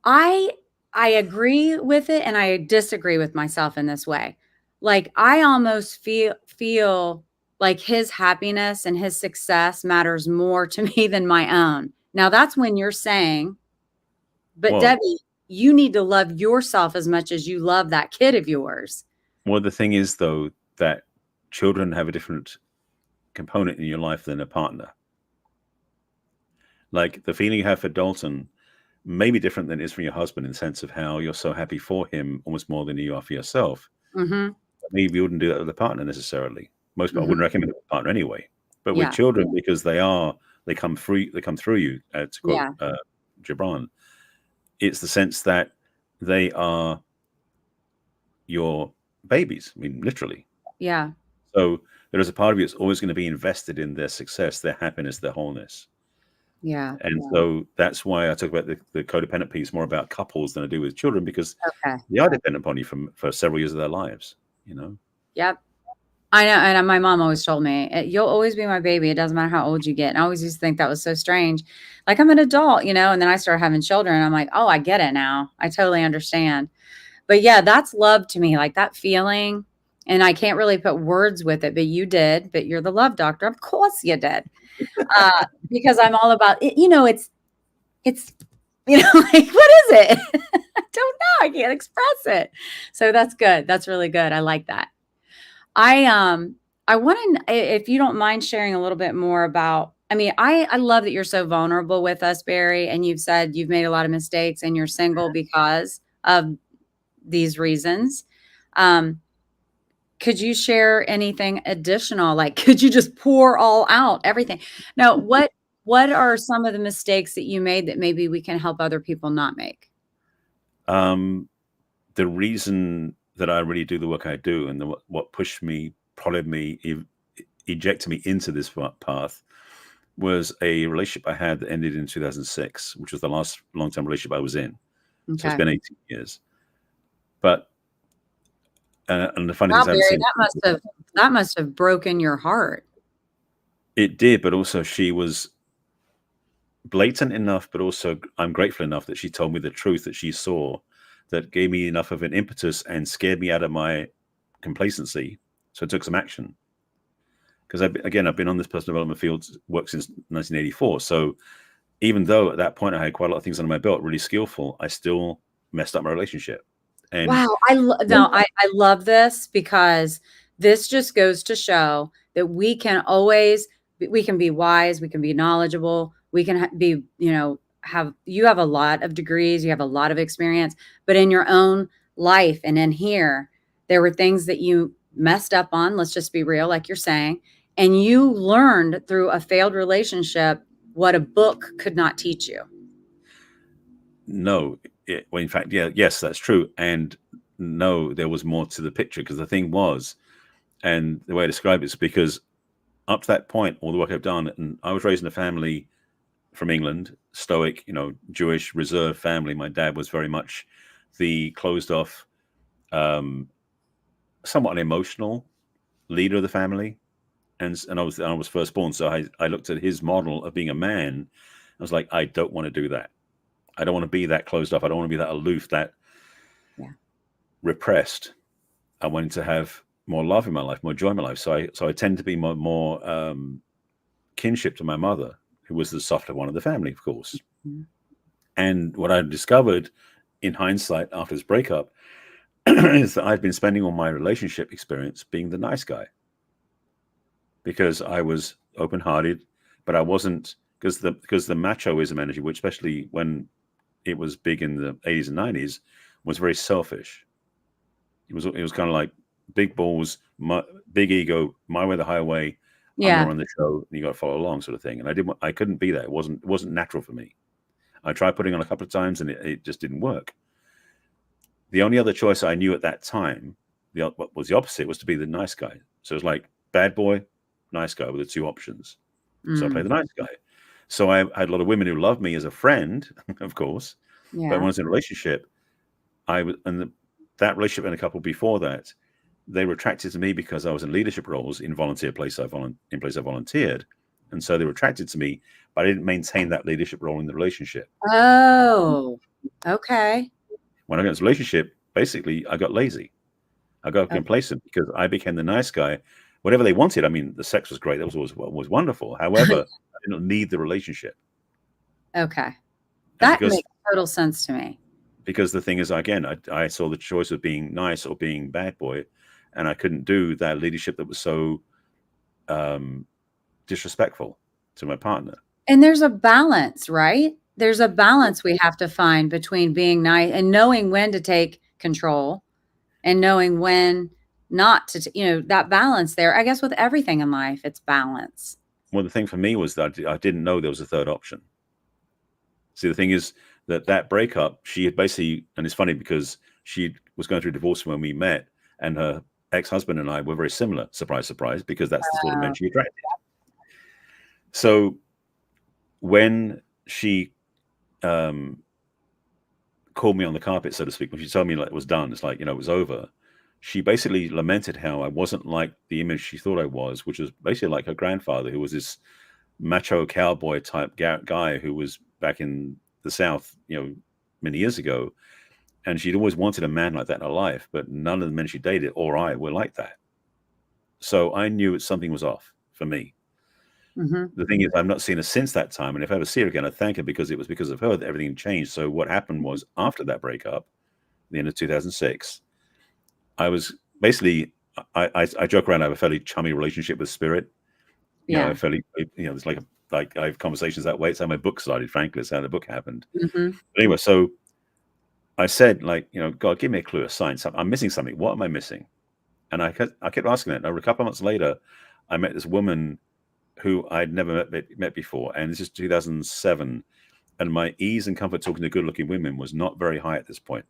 I agree with it and I disagree with myself in this way. Like I almost feel like his happiness and his success matters more to me than my own. Now that's when you're saying, but Debbie, you need to love yourself as much as you love that kid of yours. Well, the thing is though, that children have a different component in your life than a partner. Like the feeling you have for Dalton may be different than it is from your husband in the sense of how you're so happy for him almost more than you are for yourself. Mm-hmm. Maybe you wouldn't do that with a partner necessarily. Most people, I Mm-hmm. wouldn't recommend it with a partner anyway. But with Yeah. children, because they come through you, to quote Yeah. Gibran, it's the sense that they are your babies. I mean, literally. Yeah. So there is a part of you that's always going to be invested in their success, their happiness, their wholeness. Yeah. And so that's why I talk about the codependent piece more about couples than I do with children, because Okay. they are dependent upon you for several years of their lives, you know? Yep. I know. And my mom always told me, you'll always be my baby. It doesn't matter how old you get. And I always used to think that was so strange. Like I'm an adult, you know, and then I started having children. And I'm like, oh, I get it now. I totally understand. But yeah, that's love to me, like that feeling. And I can't really put words with it, but you did. But you're the love doctor. Of course you did. Because I'm all about it. You know, it's, like, what is it? I don't know. I can't express it. So that's good. That's really good. I like that. I want to, if you don't mind sharing a little bit more about, I mean, I love that you're so vulnerable with us, Barry, and you've said you've made a lot of mistakes and you're single because of these reasons. Um, could you share anything additional? Like, could you just pour all out everything? Now, what are some of the mistakes that you made that maybe we can help other people not make? The reason that I really do the work I do, and what pushed me, prodded me, ejected me into this path, was a relationship I had that ended in 2006, which was the last long-term relationship I was in. So it's Okay. been 18 years. But and the funny thing Wow, is, I haven't Barry, seen that must have broken your heart. it did, but also she was blatant enough, but also I'm grateful enough that she told me the truth that she saw, that gave me enough of an impetus and scared me out of my complacency. So I took some action. Because I've been on this personal development field work since 1984. So even though at that point I had quite a lot of things under my belt, really skillful, I still messed up my relationship. And Wow, I love this because this just goes to show that we can be wise, we can be knowledgeable, we can be, you have a lot of degrees, you have a lot of experience, but in your own life and in here, there were things that you messed up on, let's just be real, like you're saying, and you learned through a failed relationship what a book could not teach you. no, well, in fact, yes, that's true. And no, there was more to the picture, because the thing was, and the way I describe it is because up to that point, all the work I've done, and I was raised in a family from England, stoic, Jewish reserved family. My dad was very much the closed off, um, somewhat an emotional leader of the family. And I was firstborn, so I looked at his model of being a man. I was like, I don't want to do that. I don't want to be that closed off. I don't want to be that aloof, that Yeah. repressed. I wanted to have more love in my life, more joy in my life. So I tend to be more kinship to my mother, who was the softer one of the family, of course. Mm-hmm. And what I discovered in hindsight after this breakup is that I'd been spending all my relationship experience being the nice guy, because I was open-hearted, but I wasn't, because the machoism energy, which especially when it was big in the 80s and 90s, was very selfish. It was kind of like big balls, big ego, my way the highway. I'm gonna Yeah. run the show, and you got to follow along, sort of thing. And I couldn't be that. It wasn't natural for me. I tried putting on a couple of times, and it just didn't work. The only other choice I knew at that time, what was the opposite, was to be the nice guy. So it was like bad boy, nice guy were the two options. So I played the nice guy. So I had a lot of women who loved me as a friend, of course, but when I Yeah. was in a relationship, that relationship and a couple before that, they were attracted to me because I was in leadership roles in volunteer place I volunteered, and so they were attracted to me, but I didn't maintain that leadership role in the relationship. Oh, okay. When I got into a relationship, basically I got lazy. I got Oh, complacent because I became the nice guy. Whatever they wanted, I mean, the sex was great. That was wonderful. However, I didn't need the relationship. okay. And That makes total sense to me. because the thing is, again, I saw the choice of being nice or being bad boy, and I couldn't do that leadership that was so disrespectful to my partner. And there's a balance, right? There's a balance we have to find between being nice and knowing when to take control and knowing when not to, that balance there. I guess with everything in life, it's balance. Well, the thing for me was that I didn't know there was a third option. See, the thing is that breakup, she had basically, and it's funny because she was going through divorce when we met, and her ex-husband and I were very similar. Surprise, surprise, because that's the sort of men she attracted. So when she called me on the carpet, so to speak, when she told me like it was done, it's like, it was over. She basically lamented how I wasn't like the image she thought I was, which was basically like her grandfather, who was this macho cowboy type guy who was back in the South, many years ago. And she'd always wanted a man like that in her life, but none of the men she dated or I were like that. So I knew something was off for me. Mm-hmm. The thing is, I've not seen her since that time. And if I ever see her again, I thank her because it was because of her that everything changed. So what happened was after that breakup, the end of 2006, I was basically, I joke around, I have a fairly chummy relationship with spirit. Yeah. It's like I have conversations that way. It's how my book started, frankly. It's how the book happened. Mm-hmm. But anyway, so I said, God, give me a clue, a sign. I'm missing something. What am I missing? And I kept asking it. And a couple of months later, I met this woman who I'd never met before. And this is 2007. And my ease and comfort talking to good-looking women was not very high at this point.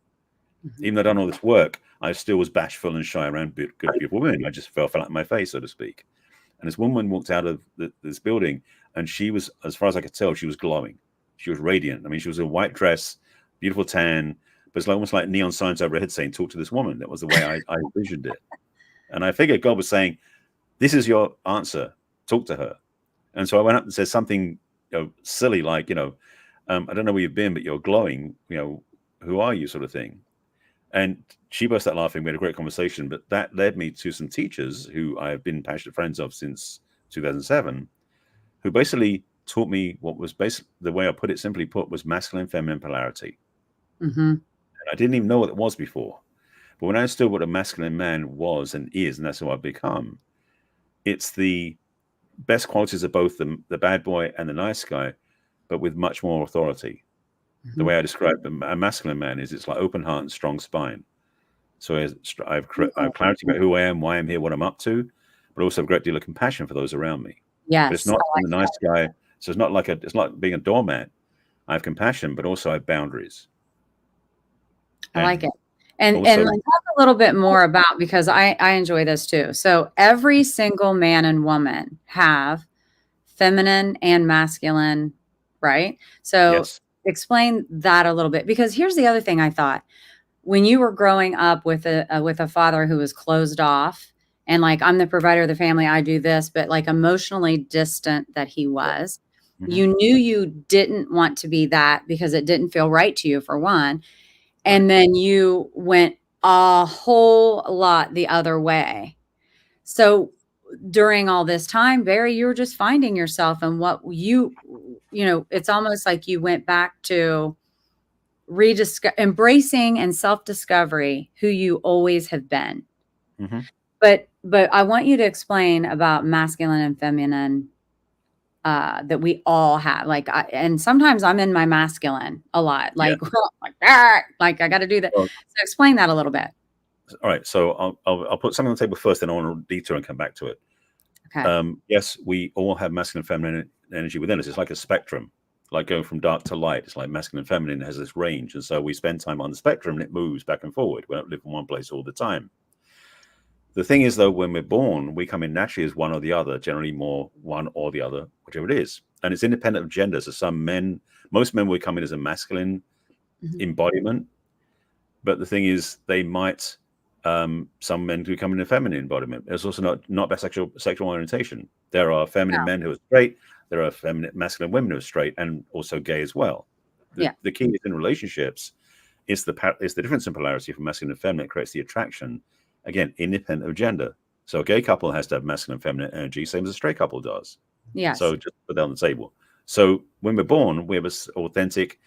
Mm-hmm. Even though I'd done all this work, I still was bashful and shy around good, beautiful women. I just fell flat on my face, so to speak. And this woman walked out of this building, and she was, as far as I could tell, she was glowing. She was radiant. I mean, she was in a white dress, beautiful tan, but it's almost like neon signs over her head saying, talk to this woman. That was the way I envisioned it. And I figured God was saying, this is your answer. Talk to her. And so I went up and said something silly like, I don't know where you've been, but you're glowing. Who are you, sort of thing. And she burst out laughing. We had a great conversation, but that led me to some teachers who I have been passionate friends of since 2007, who basically taught me what was basically, the way I put it, simply put, was masculine, feminine polarity. Mm-hmm. And I didn't even know what it was before. But when I understood what a masculine man was and is, and that's who I've become, it's the best qualities of both the bad boy and the nice guy, but with much more authority. Mm-hmm. The way I describe a masculine man is it's like open heart and strong spine. So I have clarity about who I am, why I'm here, what I'm up to, but also a great deal of compassion for those around me. Yes, but it's not the nice guy. So it's not like it's not being a doormat. I have compassion, but also I have boundaries. I like it. And talk a little bit more about, because I enjoy this too. So every single man and woman have feminine and masculine, right? So yes. Explain that a little bit, because here's the other thing I thought. When you were growing up with a father who was closed off and like, I'm the provider of the family, I do this, but like emotionally distant that he was, mm-hmm. You knew you didn't want to be that because it didn't feel right to you, for one. And then you went a whole lot the other way. So during all this time, Barry, you were just finding yourself, and what it's almost like you went back to embracing and self-discovery who you always have been. Mm-hmm. But I want you to explain about masculine and feminine that we all have. And sometimes I'm in my masculine a lot, like I got to do that. So explain that a little bit. All right. So I'll put something on the table first, then I want to detour and come back to it. Okay. Yes, we all have masculine and feminine energy within us. It's like a spectrum, like going from dark to light. It's like masculine and feminine has this range. And so we spend time on the spectrum and it moves back and forward. We don't live in one place all the time. The thing is, though, when we're born, we come in naturally as one or the other, generally more one or the other, whichever it is. And it's independent of gender. So most men will come in as a masculine mm-hmm. embodiment. But the thing is, they might, some men do come in a feminine embodiment. There's also not by sexual orientation. There are feminine men who are straight. There are feminine masculine women who are straight and also gay as well. The key is in relationships, it's the difference in polarity from masculine and feminine that creates the attraction. Again, independent of gender. So a gay couple has to have masculine and feminine energy, same as a straight couple does. Yes. So just put that on the table. So when we're born, we have an authentic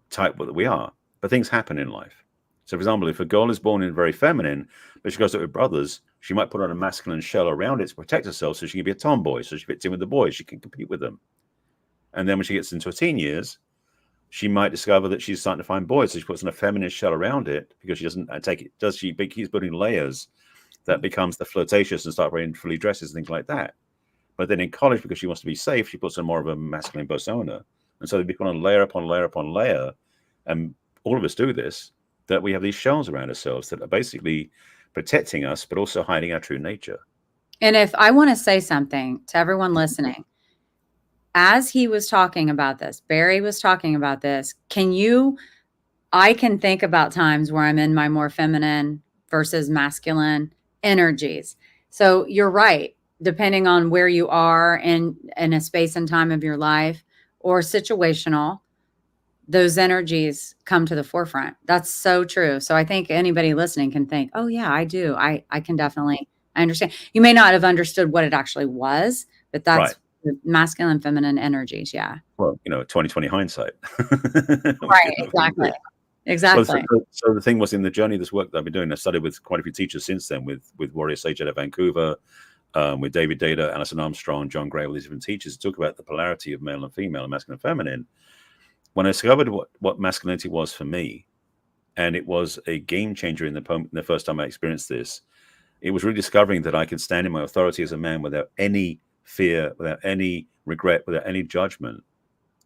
type that we are. But things happen in life. So, for example, if a girl is born in very feminine, but she goes out with brothers, she might put on a masculine shell around it to protect herself so she can be a tomboy. So she fits in with the boys, she can compete with them. And then when she gets into her teen years, she might discover that she's starting to find boys. So she puts on a feminine shell around it because she doesn't take it. Does she? Keeps building layers that becomes the flirtatious and start wearing frilly dresses and things like that. But then in college, because she wants to be safe, she puts on more of a masculine persona. And so they become on layer upon layer upon layer. And all of us do this, that we have these shells around ourselves that are basically protecting us, but also hiding our true nature. And if I want to say something to everyone listening, as he was talking about this, Barry was talking about this, I can think about times where I'm in my more feminine versus masculine energies. So you're right. Depending on where you are in a space and time of your life or situational, those energies come to the forefront. That's so true. So I think anybody listening can think, oh yeah, I do. I can definitely, I understand. You may not have understood what it actually was, but that's Right. the masculine, feminine energies. Yeah. Well, 2020 hindsight. Right. Exactly. Exactly. Well, so the thing was, in the journey of this work that I've been doing, I studied with quite a few teachers since then, with Warrior Sage out of Vancouver, with David Data, Alison Armstrong, John Gray, all these different teachers, to talk about the polarity of male and female, and masculine and feminine. When I discovered what masculinity was for me, and it was a game changer in the first time I experienced this, it was rediscovering that I could stand in my authority as a man without any fear, without any regret, without any judgment,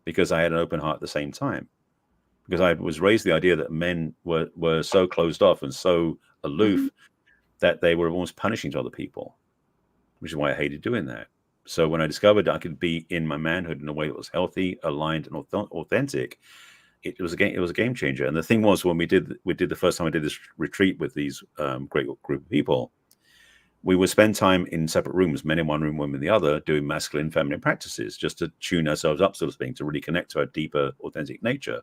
because I had an open heart at the same time. Because I was raised the idea that men were so closed off and so aloof that they were almost punishing to other people, which is why I hated doing that. So when I discovered I could be in my manhood in a way that was healthy, aligned, and authentic, it was a game changer. And the thing was, when we did the first time I did this retreat with these great group of people, we would spend time in separate rooms, men in one room, women in the other, doing masculine, feminine practices, just to tune ourselves up, so to speak, to really connect to our deeper, authentic nature.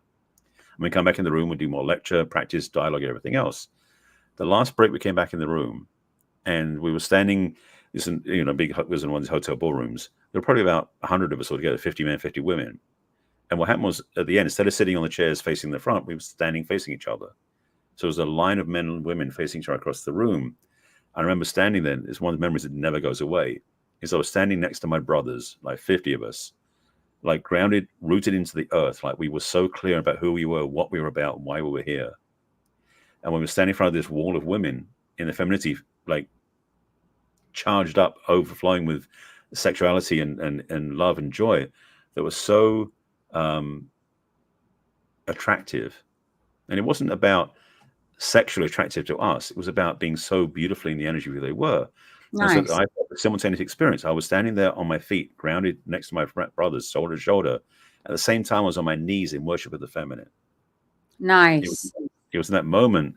And we come back in the room, we do more lecture, practice, dialogue, and everything else. The last break, we came back in the room, and we were standing. This, big was in one of these hotel ballrooms. There were probably about 100 of us all together, 50 men, 50 women. And what happened was, at the end, instead of sitting on the chairs facing the front, we were standing facing each other. So it was a line of men and women facing each other across the room. I remember standing there. It's one of the memories that never goes away. Is I was standing next to my brothers, like 50 of us, like grounded, rooted into the earth. Like we were so clear about who we were, what we were about, why we were here. And when we were standing in front of this wall of women in the femininity, like charged up, overflowing with sexuality and love and joy, that was so attractive. And it wasn't about sexually attractive to us. It was about being so beautifully in the energy who they were. Nice. And so I had a simultaneous experience. I was standing there on my feet, grounded next to my brothers, shoulder to shoulder. At the same time, I was on my knees in worship of the feminine. Nice. It was in that moment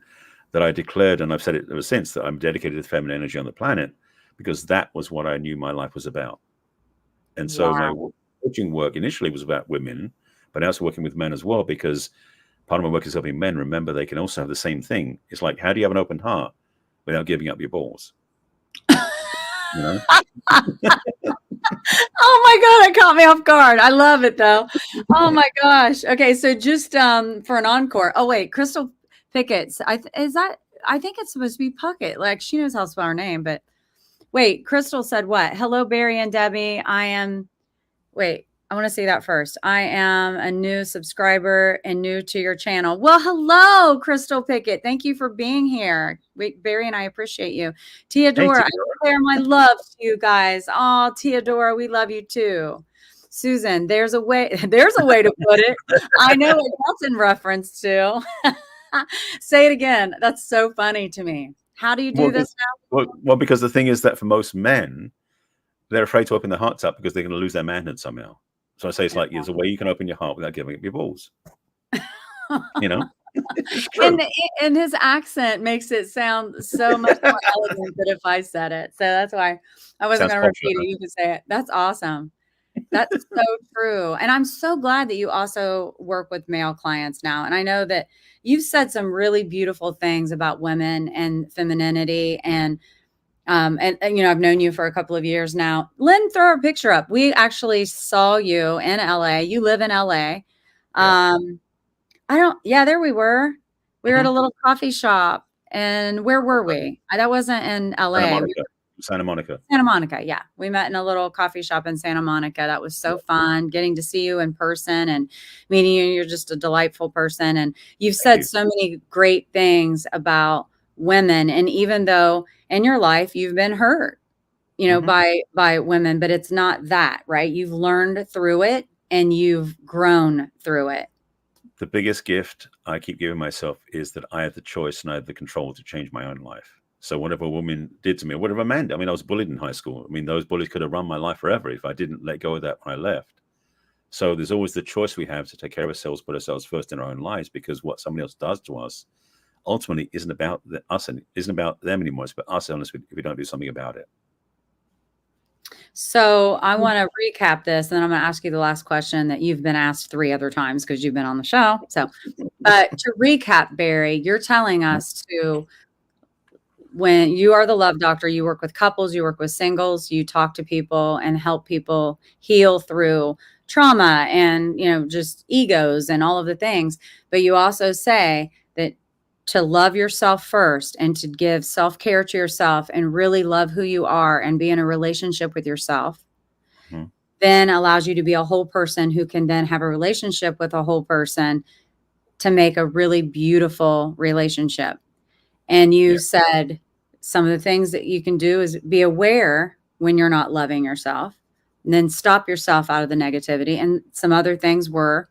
that I declared, and I've said it ever since, that I'm dedicated to the feminine energy on the planet, because that was what I knew my life was about. And so my coaching work initially was about women, but I was working with men as well, because part of my work is helping men remember they can also have the same thing. It's like, how do you have an open heart without giving up your balls? Oh my God, that caught me off guard. I love it though. Oh my gosh. Okay, so just for an encore. Oh wait, Crystal Pickett's. I think it's supposed to be Puckett. Like she knows how to spell her name, but wait, Crystal said what? Hello, Barry and Debbie. I want to say that first. I am a new subscriber and new to your channel. Well, hello, Crystal Pickett. Thank you for being here. Barry and I appreciate you. Teodora, I declare my love to you guys. Oh, Teodora, we love you too. Susan, there's a way to put it. I know what that's in reference to. Say it again. That's so funny to me. How do you do this now? Well, because the thing is that for most men, they're afraid to open their hearts up because they're going to lose their manhood somehow. So I say it's like, there's a way you can open your heart without giving up your balls. And his accent makes it sound so much more elegant than if I said it. So that's why I wasn't going to repeat it. You could say it. That's awesome. That's so true. And I'm so glad that you also work with male clients now. And I know that you've said some really beautiful things about women and femininity and I've known you for a couple of years now. Lynn, throw a picture up. We actually saw you in LA. You live in LA. Yeah. There we were. We were at a little coffee shop, and where were we? That wasn't in Santa LA. Monica. Santa Monica. Santa Monica, yeah. We met in a little coffee shop in Santa Monica. That was so fun getting to see you in person and meeting you. You're just a delightful person. And you've Thank said you. so many great things about women. And even though in your life you've been hurt, Mhm. by women, but it's not that, right? You've learned through it and you've grown through it. The biggest gift I keep giving myself is that I have the choice and I have the control to change my own life. So whatever a woman did to me, or whatever a man did, I mean, I was bullied in high school. I mean, those bullies could have run my life forever if I didn't let go of that when I left. So there's always the choice we have to take care of ourselves, put ourselves first in our own lives, because what somebody else does to us ultimately isn't about us and isn't about them anymore. It's about us unless if we don't do something about it. So I want to recap this, and then I'm going to ask you the last question that you've been asked 3 other times because you've been on the show. So, but to recap, Barry, you're telling us to when you are the love doctor, you work with couples, you work with singles, you talk to people and help people heal through trauma and, just egos and all of the things. But you also say that to love yourself first and to give self-care to yourself and really love who you are and be in a relationship with yourself Mhm. then allows you to be a whole person who can then have a relationship with a whole person to make a really beautiful relationship. And Yeah. you said some of the things that you can do is be aware when you're not loving yourself, and then stop yourself out of the negativity. And some other things were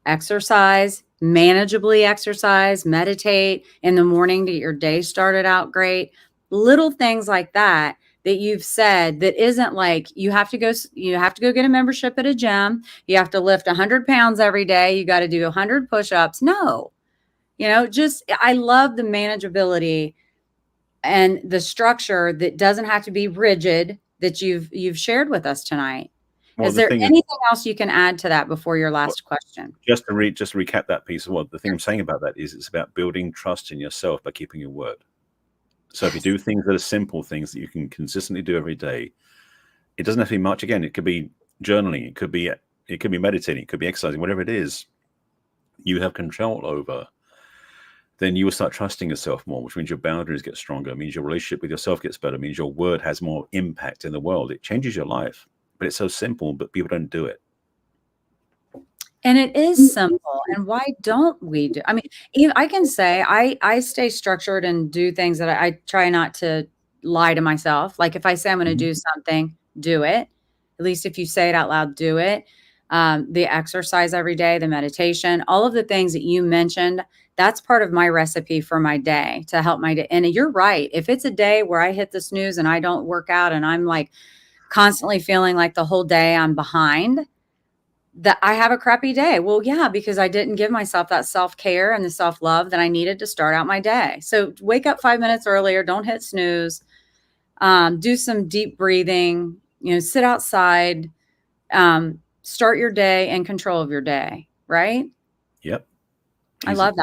exercise, manageably exercise, meditate in the morning to get your day started out great. Little things like that that you've said that isn't like you have to go get a membership at a gym. You have to lift 100 pounds every day. You got to do 100 push-ups. No, just I love the manageability and the structure that doesn't have to be rigid that you've shared with us tonight. Well, Is the there thing is, anything else you can add to that before your well, last question? just to recap that piece of what the thing I'm saying about that is it's about building trust in yourself by keeping your word. So if you Yes. do things that are simple things that you can consistently do every day, it doesn't have to be much. Again, it could be journaling, it could be meditating, it could be exercising, whatever it is you have control over, then you will start trusting yourself more, which means your boundaries get stronger, means your relationship with yourself gets better, means your word has more impact in the world. It changes your life. But it's so simple, but people don't do it. And it is simple. And why don't we do? I mean, even I can say I stay structured and do things that I try not to lie to myself. Like if I say I'm going to Mhm. do something, do it. At least if you say it out loud, do it. The exercise every day, the meditation, all of the things that you mentioned, that's part of my recipe for my day to help my day. And you're right. If it's a day where I hit the snooze and I don't work out and I'm like constantly feeling like the whole day I'm behind, that I have a crappy day. Well, yeah, because I didn't give myself that self-care and the self-love that I needed to start out my day. So wake up 5 minutes earlier, don't hit snooze, do some deep breathing, sit outside, start your day in control of your day, right? Yep. I love Easy.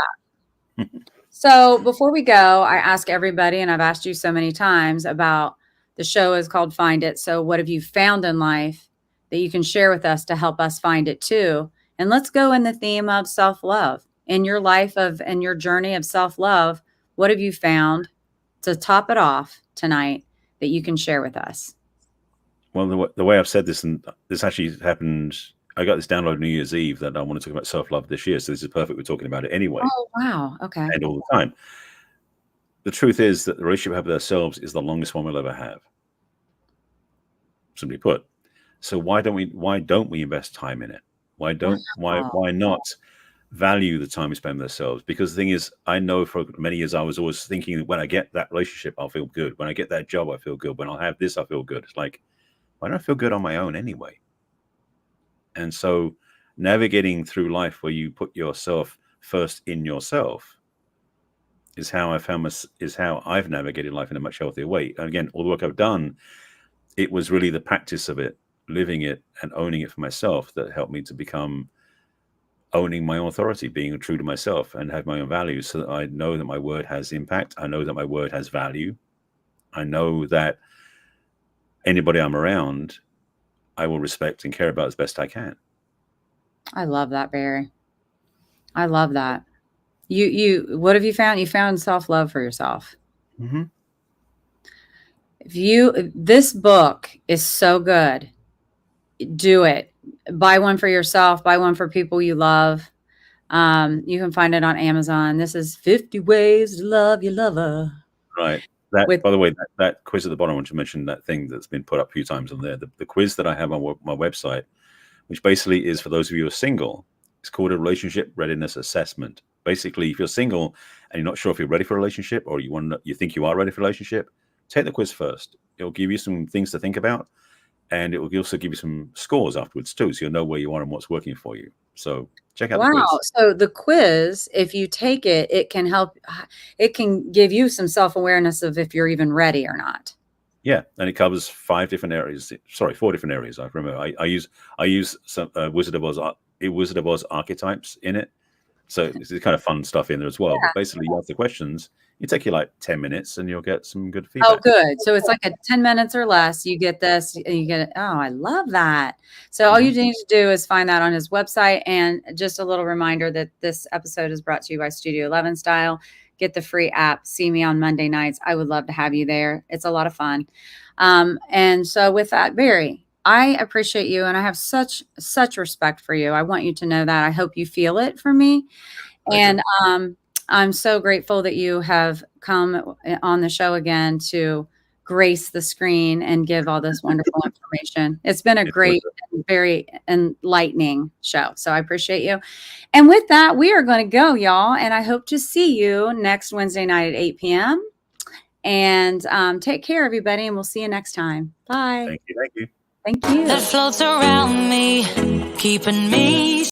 that. So before we go, I ask everybody, and I've asked you so many times about the show is called Find It. So what have you found in life that you can share with us to help us find it too? And let's go in the theme of self-love. In your life and your journey of self-love, what have you found to top it off tonight that you can share with us? Well, the way I've said this, and this actually happened, I got this download New Year's Eve that I want to talk about self love this year. So this is perfect. We're talking about it anyway Oh, wow. Okay. and all the time. The truth is that the relationship we have with ourselves is the longest one we'll ever have, simply put. So why don't we invest time in it? Wow. Why not value the time we spend with ourselves? Because the thing is, I know for many years I was always thinking that when I get that relationship, I'll feel good. When I get that job, I feel good. When I'll have this, I feel good. It's like, why don't I feel good on my own anyway? And so navigating through life where you put yourself first in yourself is how I've navigated life in a much healthier way. And again, all the work I've done, it was really the practice of it, living it and owning it for myself that helped me to become owning my own authority, being true to myself and have my own values so that I know that my word has impact. I know that my word has value. I know that anybody I'm around, I will respect and care about as best I can. I love that, Barry. I love that. What have you found? You found self-love for yourself. Mm-hmm. This book is so good. Do it. Buy one for yourself, buy one for people you love. You can find it on Amazon. This is 50 Ways to Love Your Lover. Right. That, With by the way, that quiz at the bottom, I want to mention that thing that's been put up a few times on there. The quiz that I have on my website, which basically is for those of you who are single, it's called a relationship readiness assessment. Basically, if you're single and you're not sure if you're ready for a relationship, or you think you are ready for a relationship, take the quiz first. It'll give you some things to think about, and it will also give you some scores afterwards too, so you'll know where you are and what's working for you. So check out the quiz. Wow. So the quiz, if you take it, it can help. It can give you some self-awareness of if you're even ready or not. Yeah, and it covers 4 different areas. I remember I use some Wizard of Oz archetypes in it. So it's kind of fun stuff in there as well. Yeah. But basically, you ask the questions. It take you like 10 minutes, and you'll get some good Oh, feedback. good. So it's like a 10 minutes or less. You get this, and you get it. Oh, I love that. So all you need to do is find that on his website. And just a little reminder that this episode is brought to you by Studio 11 Style. Get the free app. See me on Monday nights. I would love to have you there. It's a lot of fun. And so with that, Barry, I appreciate you, and I have such respect for you. I want you to know that. I hope you feel it from me. And I'm so grateful that you have come on the show again to grace the screen and give all this wonderful information. It's been a great, very enlightening show. So I appreciate you. And with that, we are going to go, y'all. And I hope to see you next Wednesday night at 8 p.m. And take care, everybody. And we'll see you next time. Bye. Thank you. Thank you. That floats around me, keeping me